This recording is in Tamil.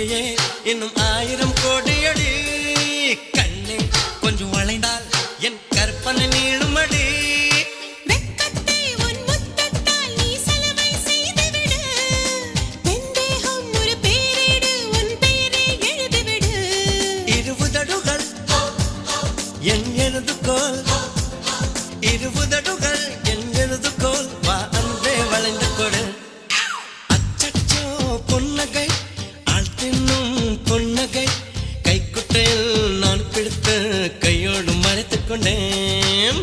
இங்கேயே இன்னும் 1000 கோடியடி கண்ணே கொஞ்சம் வளைந்தால் என் கற்பனை நீளுமடி எழுதுகோள் இருபுதடுகள் என் எழுதுகோள் வா அன்பே வளைந்து கொடு அச்சச்சோ பொன்னகை ஆள் தின்னும் பொன்னகை கைக்குட்டையில் நான் பிடித்து கையோடு மறைத்துக் கொண்டேன்